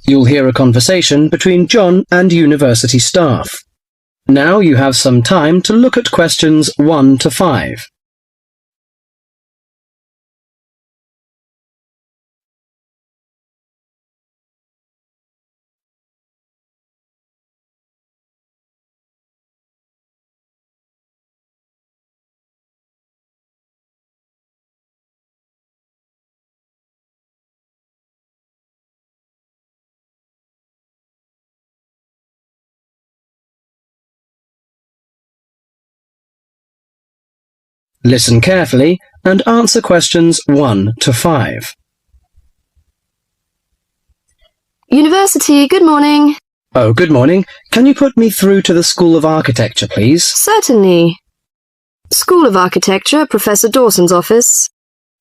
You'll hear a conversation between John and university staff. Now you have some time to look at questions 1 to 5. Listen carefully and answer questions 1 to 5. University, good morning. Oh, good morning. Can you put me through to the School of Architecture, please? Certainly. School of Architecture, Professor Dawson's office.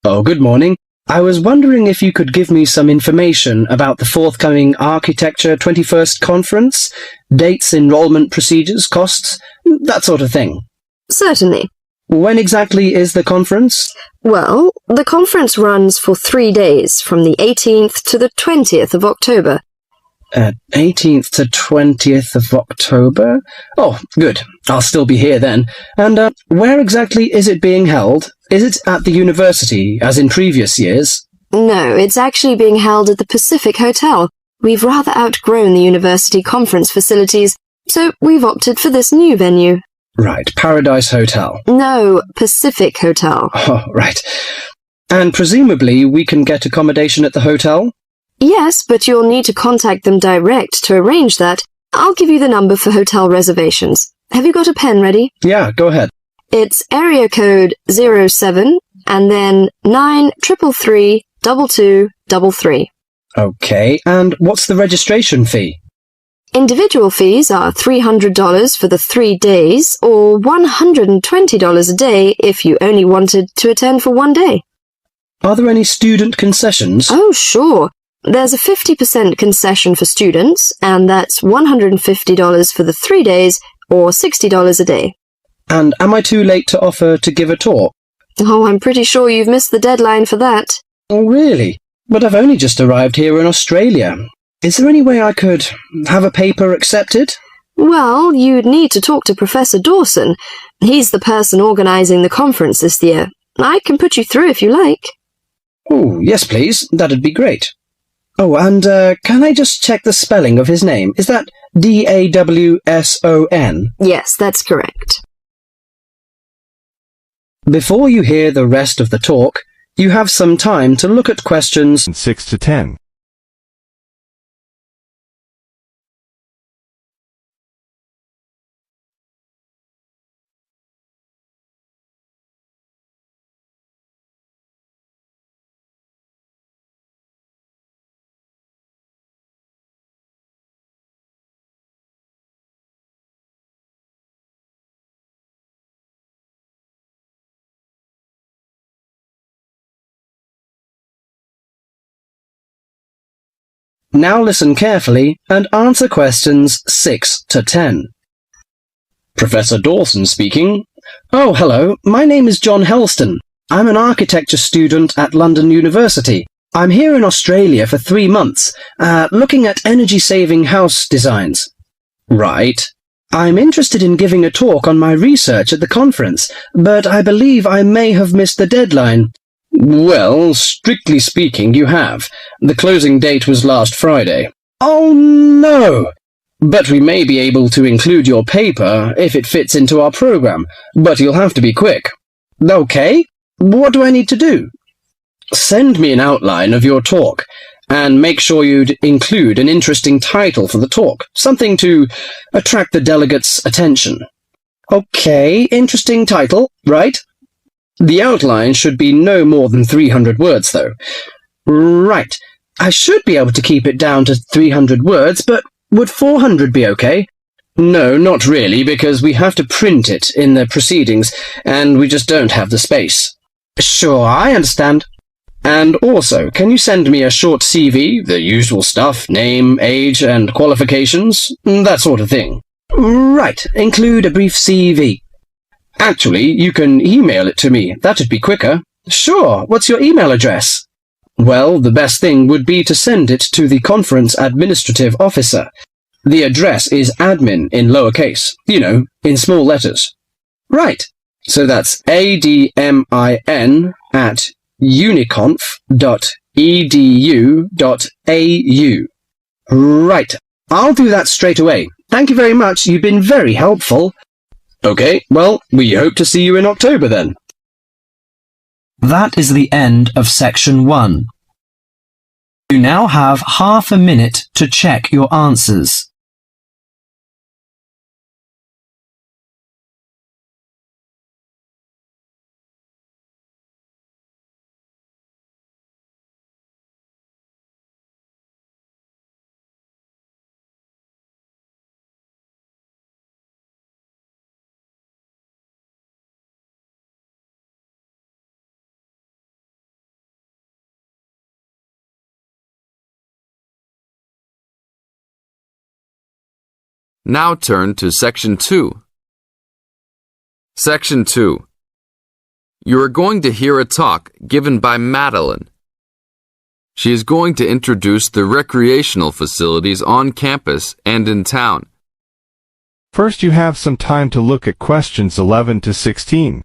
Oh, good morning. I was wondering if you could give me some information about the forthcoming Architecture 21st Conference, dates, enrollment procedures, costs, that sort of thing. Certainly. When exactly is the conference? Well, the conference runs for 3 days, from the 18th to the 20th of October. 18th to 20th of October? Oh, good. I'll still be here then. And where exactly is it being held? Is it at the university, as in previous years? No, it's actually being held at the Pacific Hotel. We've rather outgrown the university conference facilities, so we've opted for this new venue. Right, Paradise Hotel. No, Pacific Hotel. Oh, right. And presumably we can get accommodation at the hotel? Yes, but you'll need to contact them direct to arrange that. I'll give you the number for hotel reservations. Have you got a pen ready? Yeah, go ahead. It's area code 07 and then 933 2233. Okay, and what's the registration fee? Individual fees are $300 for the 3 days, or $120 a day if you only wanted to attend for 1 day. Are there any student concessions? Oh, sure. There's a 50% concession for students, and that's $150 for the 3 days, or $60 a day. And am I too late to offer to give a talk? Oh, I'm pretty sure you've missed the deadline for that. Oh, really? But I've only just arrived here in Australia. Is there any way I could have a paper accepted? Well, you'd need to talk to Professor Dawson. He's the person organising the conference this year. I can put you through if you like. Oh, yes, please. That'd be great. Oh, and can I just check the spelling of his name? Is that D-A-W-S-O-N? Yes, that's correct. Before you hear the rest of the talk, you have some time to look at questions 6 to 10. Now listen carefully and answer questions 6 to 10. Professor Dawson speaking. Oh, hello. My name is John Helston. I'm an architecture student at London University. I'm here in Australia for 3 months, looking at energy-saving house designs. Right. I'm interested in giving a talk on my research at the conference, but I believe I may have missed the deadline. Well, strictly speaking, you have. The closing date was last Friday. Oh, no! But we may be able to include your paper if it fits into our program, but you'll have to be quick. Okay, what do I need to do? Send me an outline of your talk, and make sure you'd include an interesting title for the talk, something to attract the delegates' attention. Okay, interesting title, right? The outline should be no more than 300 words, though. Right. I should be able to keep it down to 300 words, but would 400 be okay? No, not really, because we have to print it in the proceedings, and we just don't have the space. Sure, I understand. And also, can you send me a short CV, the usual stuff, name, age, and qualifications, that sort of thing? Right, include a brief CV. Actually, you can email it to me. That'd be quicker. Sure, what's your email address? Well, the best thing would be to send it to the conference administrative officer. The address is admin in lowercase, you know, in small letters. Right, so that's admin@uniconf.edu.au. Right, I'll do that straight away. Thank you very much, you've been very helpful. Okay, well, we hope to see you in October then. That is the end of section 1. You now have half a minute to check your answers. Now turn to Section 2. Section 2. You are going to hear a talk given by Madeline. She is going to introduce the recreational facilities on campus and in town. First, you have some time to look at questions 11 to 16.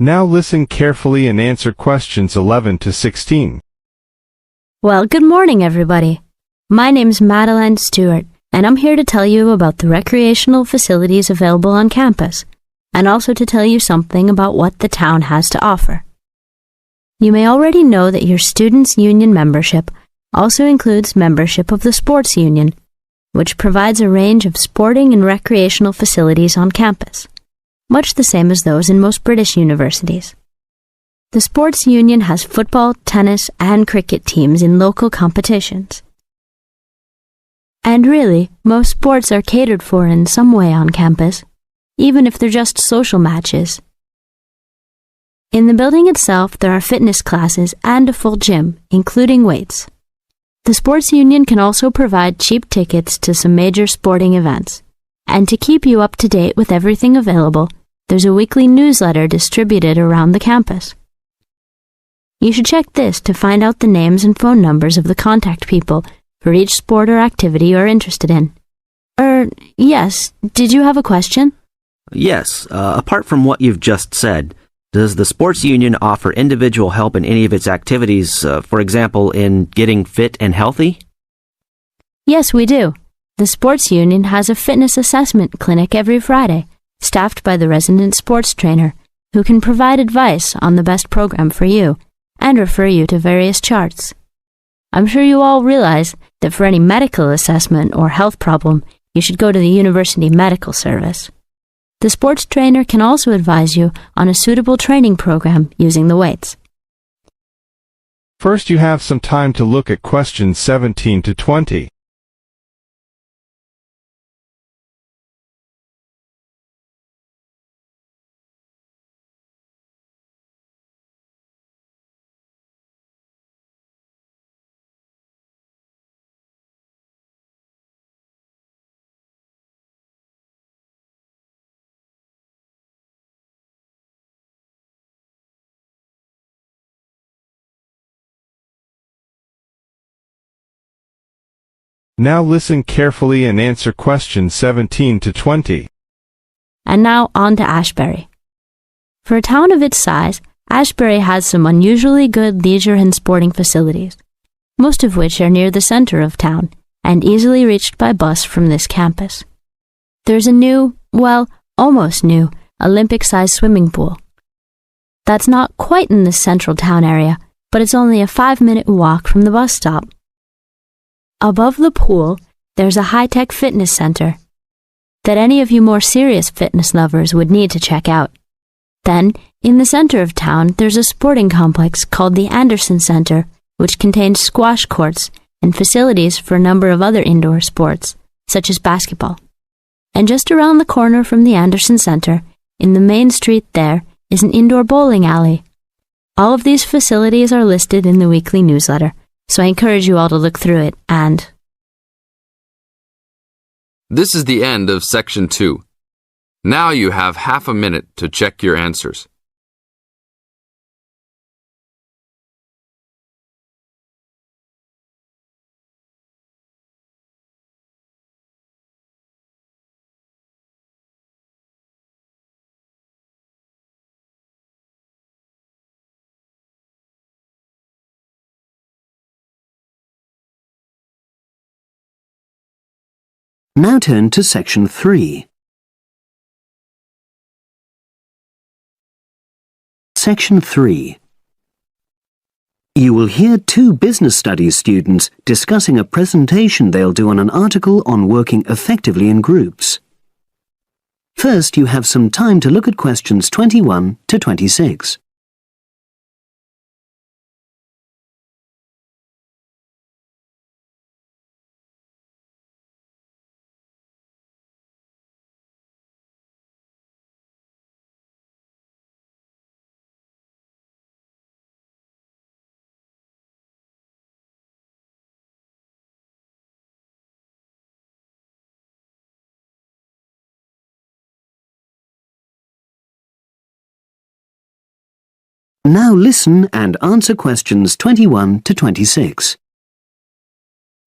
Now listen carefully and answer questions 11 to 16. Well, good morning, everybody. My name's Madeline Stewart, and I'm here to tell you about the recreational facilities available on campus, and also to tell you something about what the town has to offer. You may already know that your students' union membership also includes membership of the sports union, which provides a range of sporting and recreational facilities on campus, much the same as those in most British universities. The sports union has football, tennis, and cricket teams in local competitions. And really, most sports are catered for in some way on campus, even if they're just social matches. In the building itself, there are fitness classes and a full gym, including weights. The sports union can also provide cheap tickets to some major sporting events. And to keep you up to date with everything available, there's a weekly newsletter distributed around the campus. You should check this to find out the names and phone numbers of the contact people for each sport or activity you're interested in. Yes, did you have a question? Yes, apart from what you've just said, does the sports union offer individual help in any of its activities, for example, in getting fit and healthy? Yes, we do. The sports union has a fitness assessment clinic every Friday, staffed by the resident sports trainer, who can provide advice on the best program for you and refer you to various charts. I'm sure you all realize that for any medical assessment or health problem, you should go to the University Medical Service. The sports trainer can also advise you on a suitable training program using the weights. First, you have some time to look at questions 17 to 20. Now listen carefully and answer questions 17 to 20. And now on to Ashbury. For a town of its size, Ashbury has some unusually good leisure and sporting facilities, most of which are near the center of town and easily reached by bus from this campus. There's a new, well, almost new, Olympic-sized swimming pool. That's not quite in the central town area, but it's only a 5-minute walk from the bus stop. Above the pool, there's a high-tech fitness center that any of you more serious fitness lovers would need to check out. Then, in the center of town, there's a sporting complex called the Anderson Center, which contains squash courts and facilities for a number of other indoor sports, such as basketball. And just around the corner from the Anderson Center, in the main street there, is an indoor bowling alley. All of these facilities are listed in the weekly newsletter, so I encourage you all to look through it and... This is the end of Section 2. Now you have half a minute to check your answers. Now turn to Section 3. Section 3. You will hear two business studies students discussing a presentation they'll do on an article on working effectively in groups. First, you have some time to look at questions 21 to 26. Now listen and answer questions 21 to 26.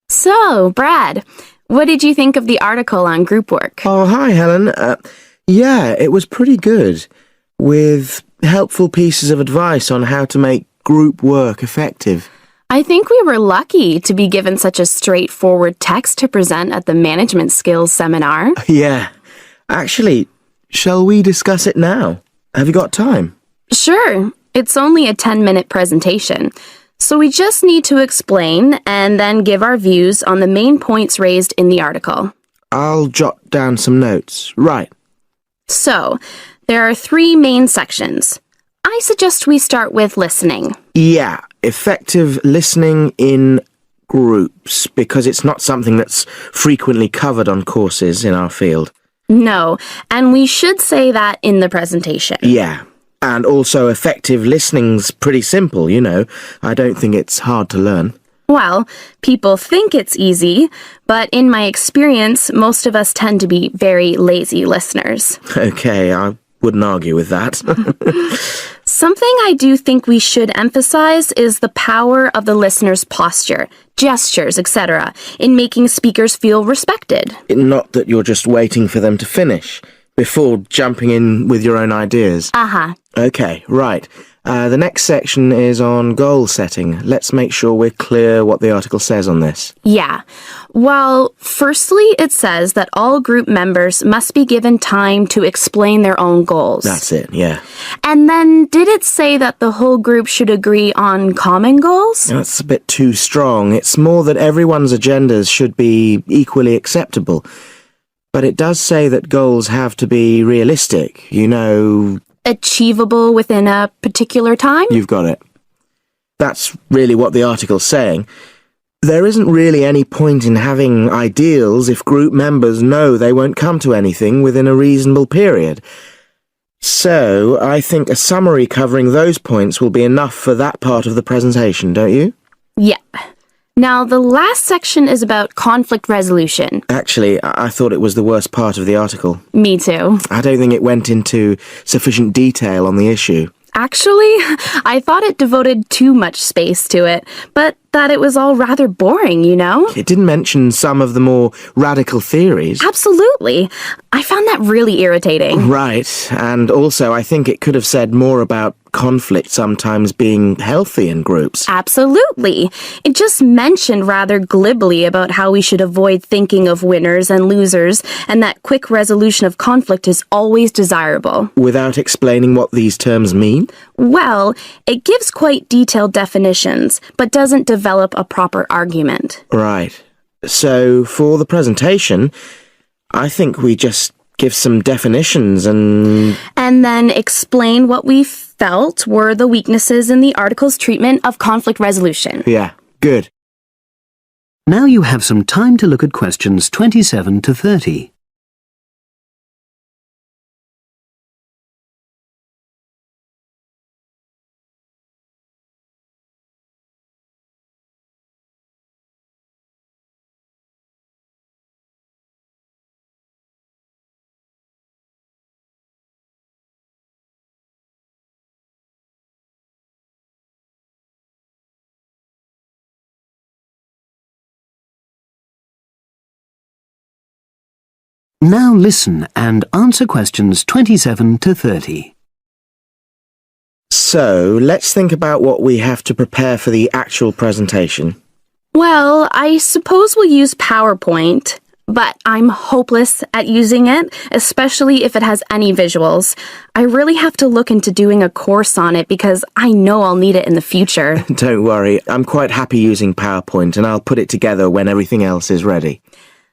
So, Brad, what did you think of the article on group work? Oh, hi, Helen. Yeah, it was pretty good, with helpful pieces of advice on how to make group work effective. I think we were lucky to be given such a straightforward text to present at the management skills seminar. Yeah. Actually, shall we discuss it now? Have you got time? Sure. It's only a 10-minute presentation, so we just need to explain and then give our views on the main points raised in the article. I'll jot down some notes. Right. So, there are 3 main sections. I suggest we start with listening. Yeah, effective listening in groups, because it's not something that's frequently covered on courses in our field. No, and we should say that in the presentation. Yeah. And also effective listening's pretty simple, you know. I don't think it's hard to learn. Well, people think it's easy, but in my experience, most of us tend to be very lazy listeners. Okay, I wouldn't argue with that. Something I do think we should emphasize is the power of the listener's posture, gestures, etc., in making speakers feel respected. Not that you're just waiting for them to finish before jumping in with your own ideas. Uh-huh. Okay, right. The next section is on goal setting. Let's make sure we're clear what the article says on this. Yeah. Well, firstly, it says that all group members must be given time to explain their own goals. That's it, yeah. And then, did it say that the whole group should agree on common goals? That's a bit too strong. It's more that everyone's agendas should be equally acceptable. But it does say that goals have to be realistic, you know... Achievable within a particular time? You've got it. That's really what the article's saying. There isn't really any point in having ideals if group members know they won't come to anything within a reasonable period. So, I think a summary covering those points will be enough for that part of the presentation, don't you? Yeah. Now, the last section is about conflict resolution. Actually, I thought it was the worst part of the article. Me too. I don't think it went into sufficient detail on the issue. Actually, I thought it devoted too much space to it, but that it was all rather boring, you know? It didn't mention some of the more radical theories. Absolutely. I found that really irritating. Right, and also I think it could have said more about conflict sometimes being healthy in groups. Absolutely. It just mentioned rather glibly about how we should avoid thinking of winners and losers, and that quick resolution of conflict is always desirable. Without explaining what these terms mean? Well, it gives quite detailed definitions, but doesn't develop a proper argument. Right. So, for the presentation, I think we just give some definitions and then explain what we felt were the weaknesses in the article's treatment of conflict resolution. Yeah, good. Now you have some time to look at questions 27 to 30. Now listen and answer questions 27 to 30. So, let's think about what we have to prepare for the actual presentation. Well, I suppose we'll use PowerPoint, but I'm hopeless at using it, especially if it has any visuals. I really have to look into doing a course on it because I know I'll need it in the future. Don't worry, I'm quite happy using PowerPoint and I'll put it together when everything else is ready.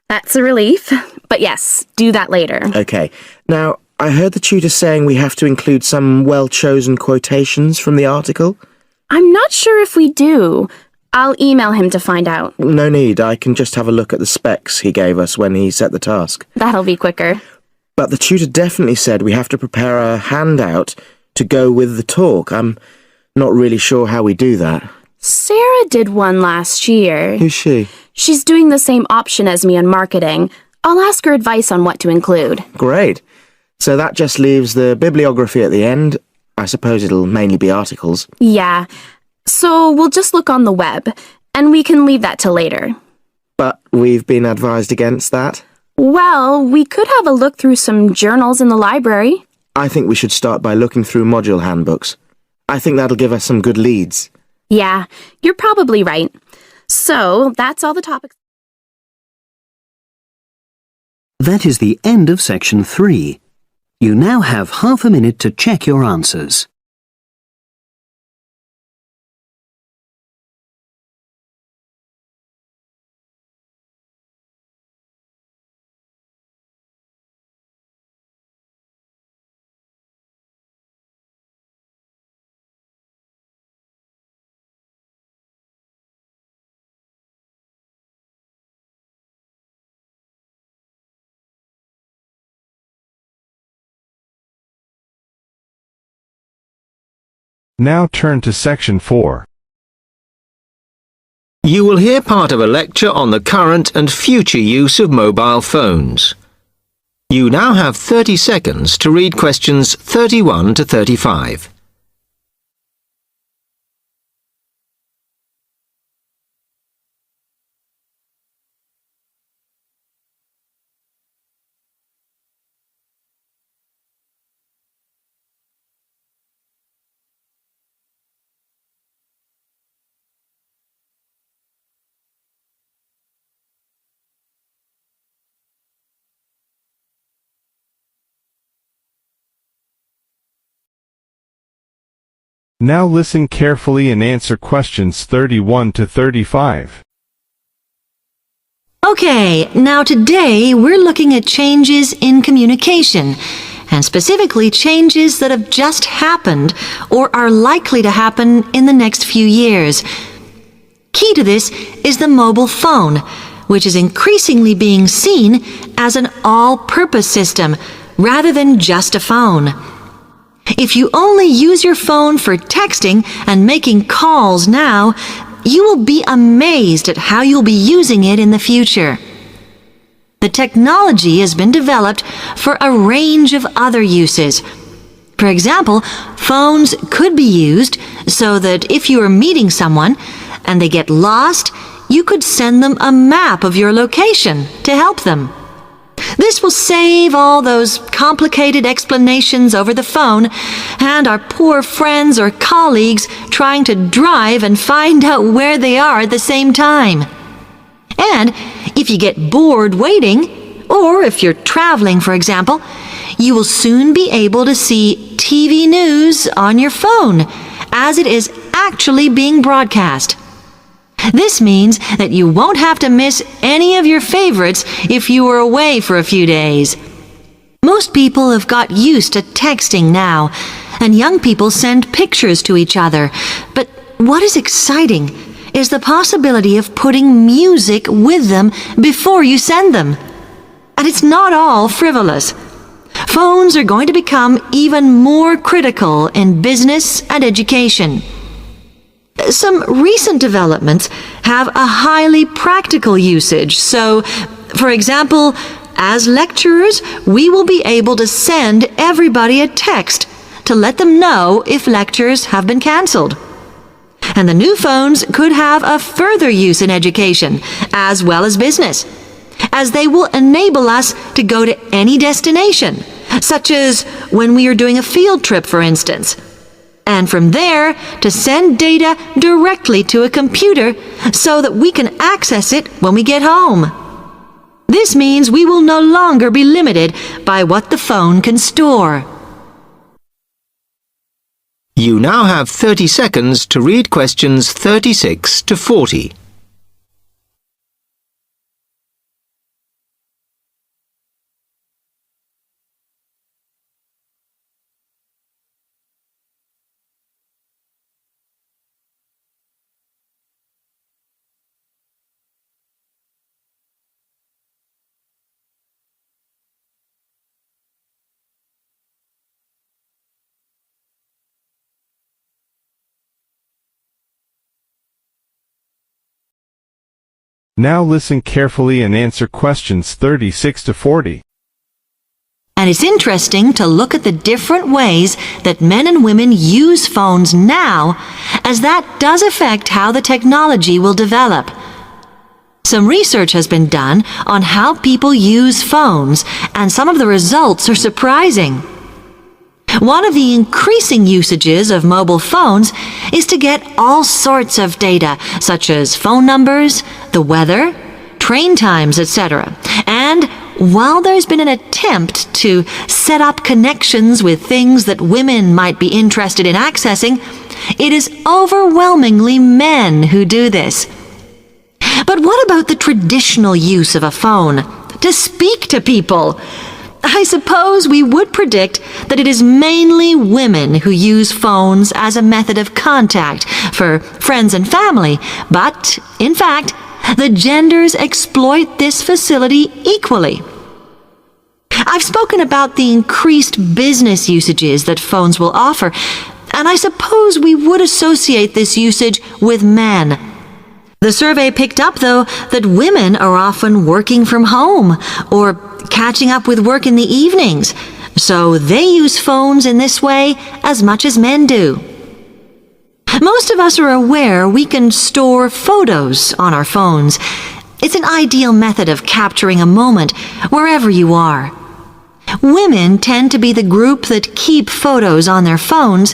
That's a relief. But yes, do that later. Okay. Now, I heard the tutor saying we have to include some well-chosen quotations from the article. I'm not sure if we do. I'll email him to find out. No need, I can just have a look at the specs he gave us when he set the task. That'll be quicker. But the tutor definitely said we have to prepare a handout to go with the talk. I'm not really sure how we do that. Sarah did one last year. Who's she? She's doing the same option as me in marketing. I'll ask her advice on what to include. Great. So that just leaves the bibliography at the end. I suppose it'll mainly be articles. Yeah. So we'll just look on the web, and we can leave that till later. But we've been advised against that? Well, we could have a look through some journals in the library. I think we should start by looking through module handbooks. I think that'll give us some good leads. Yeah, you're probably right. So, that's all the topics. That is the end of section 3. You now have half a minute to check your answers. Now turn to section 4. You will hear part of a lecture on the current and future use of mobile phones. You now have 30 seconds to read questions 31 to 35. Now listen carefully and answer questions 31 to 35. Okay, now today we're looking at changes in communication, and specifically changes that have just happened or are likely to happen in the next few years. Key to this is the mobile phone, which is increasingly being seen as an all-purpose system rather than just a phone. If you only use your phone for texting and making calls now, you will be amazed at how you'll be using it in the future. The technology has been developed for a range of other uses. For example, phones could be used so that if you are meeting someone and they get lost, you could send them a map of your location to help them. This will save all those complicated explanations over the phone and our poor friends or colleagues trying to drive and find out where they are at the same time. And if you get bored waiting, or if you're traveling, for example, you will soon be able to see TV news on your phone as it is actually being broadcast. This means that you won't have to miss any of your favorites if you were away for a few days. Most people have got used to texting now, and young people send pictures to each other. But what is exciting is the possibility of putting music with them before you send them. And it's not all frivolous. Phones are going to become even more critical in business and education. Some recent developments have a highly practical usage. So, for example, as lecturers, we will be able to send everybody a text to let them know if lectures have been cancelled. And the new phones could have a further use in education, as well as business, as they will enable us to go to any destination, such as when we are doing a field trip, for instance, and from there to send data directly to a computer so that we can access it when we get home. This means we will no longer be limited by what the phone can store. You now have 30 seconds to read questions 36 to 40. Now listen carefully and answer questions 36 to 40. And it's interesting to look at the different ways that men and women use phones now, as that does affect how the technology will develop. Some research has been done on how people use phones, and some of the results are surprising. One of the increasing usages of mobile phones is to get all sorts of data, such as phone numbers, the weather, train times, etc. And while there's been an attempt to set up connections with things that women might be interested in accessing, it is overwhelmingly men who do this. But what about the traditional use of a phone? To speak to people? I suppose we would predict that it is mainly women who use phones as a method of contact for friends and family, but, in fact, the genders exploit this facility equally. I've spoken about the increased business usages that phones will offer, and I suppose we would associate this usage with men. The survey picked up, though, that women are often working from home or catching up with work in the evenings, so they use phones in this way as much as men do. Most of us are aware we can store photos on our phones. It's an ideal method of capturing a moment wherever you are. Women tend to be the group that keep photos on their phones,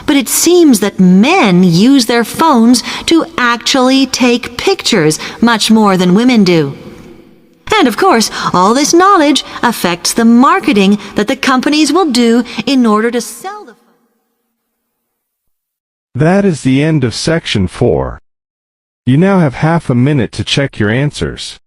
but it seems that men use their phones to actually take pictures much more than women do. And of course, all this knowledge affects the marketing that the companies will do in order to sell the phone. That is the end of section 4. You now have half a minute to check your answers.